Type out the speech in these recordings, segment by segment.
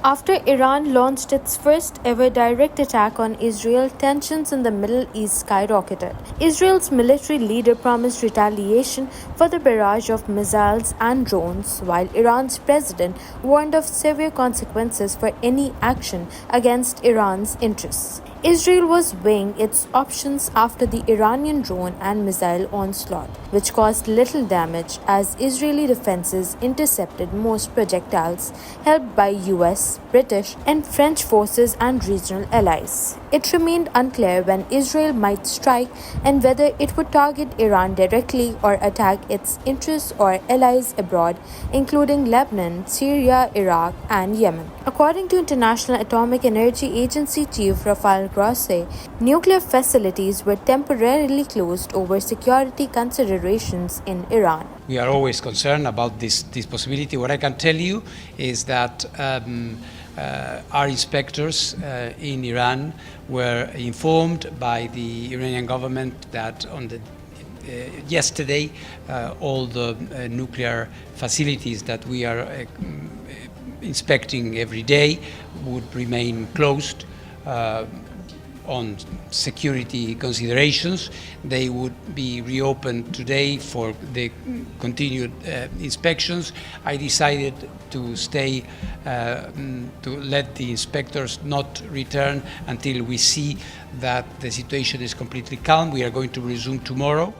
After Iran launched its first ever direct attack on Israel, tensions in the Middle East skyrocketed. Israel's military leader promised retaliation for the barrage of missiles and drones, while Iran's president warned of severe consequences for any action against Iran's interests. Israel was weighing its options after the Iranian drone and missile onslaught, which caused little damage as Israeli defenses intercepted most projectiles, helped by US, British, and French forces and regional allies. It remained unclear when Israel might strike and whether it would target Iran directly or attack its interests or allies abroad, including Lebanon, Syria, Iraq, and Yemen. According to International Atomic Energy Agency Chief Rafael Grossi, nuclear facilities were temporarily closed over security considerations in Iran. We are always concerned about this possibility. What I can tell you is that our inspectors in Iran were informed by the Iranian government that yesterday all the nuclear facilities that we are inspecting every day would remain closed on security considerations. They would be reopened today for the continued inspections. I decided to stay, to let the inspectors not return until we see that the situation is completely calm. We are going to resume tomorrow.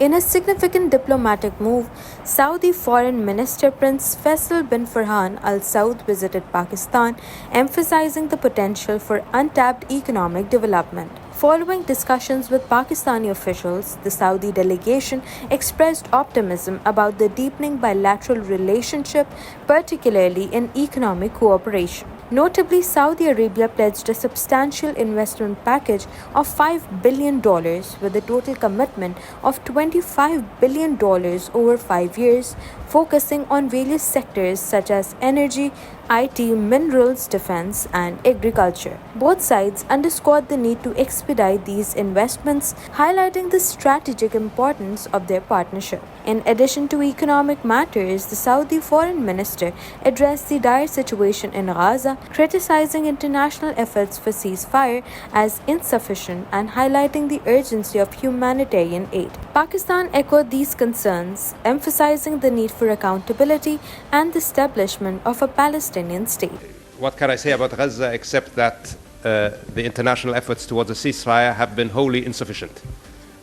In a significant diplomatic move, Saudi Foreign Minister Prince Faisal bin Farhan Al Saud visited Pakistan, emphasizing the potential for untapped economic development. Following discussions with Pakistani officials, the Saudi delegation expressed optimism about the deepening bilateral relationship, particularly in economic cooperation. Notably, Saudi Arabia pledged a substantial investment package of $5 billion with a total commitment of $25 billion over 5 years, focusing on various sectors such as energy, IT, minerals, defense, and agriculture. Both sides underscored the need to expedite these investments, highlighting the strategic importance of their partnership. In addition to economic matters, the Saudi foreign minister addressed the dire situation in Gaza, criticizing international efforts for ceasefire as insufficient and highlighting the urgency of humanitarian aid. Pakistan echoed these concerns, emphasizing the need for accountability and the establishment of a Palestinian state. What can I say about Gaza except that the international efforts towards a ceasefire have been wholly insufficient.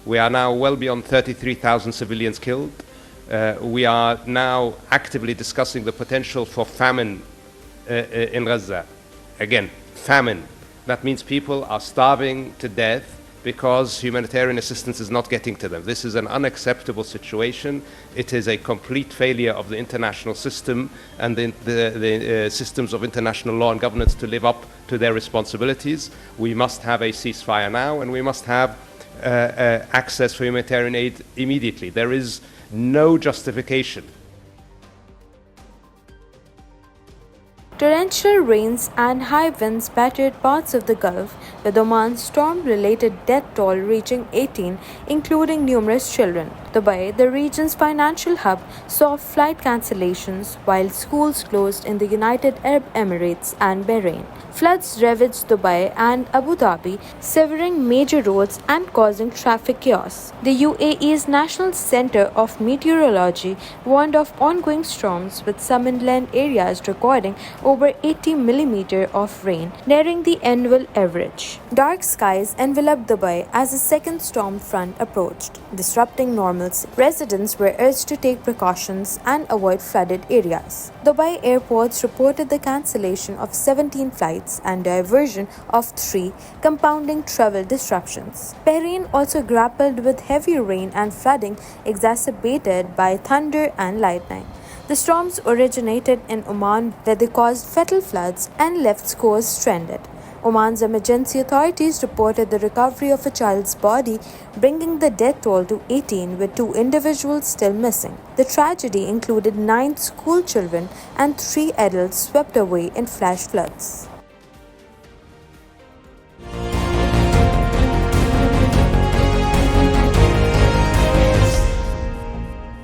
We are now well beyond 33,000 civilians killed. We are now actively discussing the potential for famine in Gaza. Again, famine. That means people are starving to death because humanitarian assistance is not getting to them. This is an unacceptable situation. It is a complete failure of the international system and the systems of international law and governance to live up to their responsibilities. We must have a ceasefire now, and we must have access for humanitarian aid immediately. There is no justification. Torrential rains and high winds battered parts of the Gulf, with Oman's storm-related death toll reaching 18, including numerous children. Dubai, the region's financial hub, saw flight cancellations, while schools closed in the United Arab Emirates and Bahrain. Floods ravaged Dubai and Abu Dhabi, severing major roads and causing traffic chaos. The UAE's National Center of Meteorology warned of ongoing storms, with some inland areas recording over 80 millimeters of rain, nearing the annual average. Dark skies enveloped Dubai as a second storm front approached, disrupting normalcy. Residents were urged to take precautions and avoid flooded areas. Dubai airports reported the cancellation of 17 flights and diversion of 3, compounding travel disruptions. Bahrain also grappled with heavy rain and flooding exacerbated by thunder and lightning. The storms originated in Oman, where they caused fatal floods and left scores stranded. Oman's emergency authorities reported the recovery of a child's body, bringing the death toll to 18, with 2 individuals still missing. The tragedy included 9 school children and 3 adults swept away in flash floods.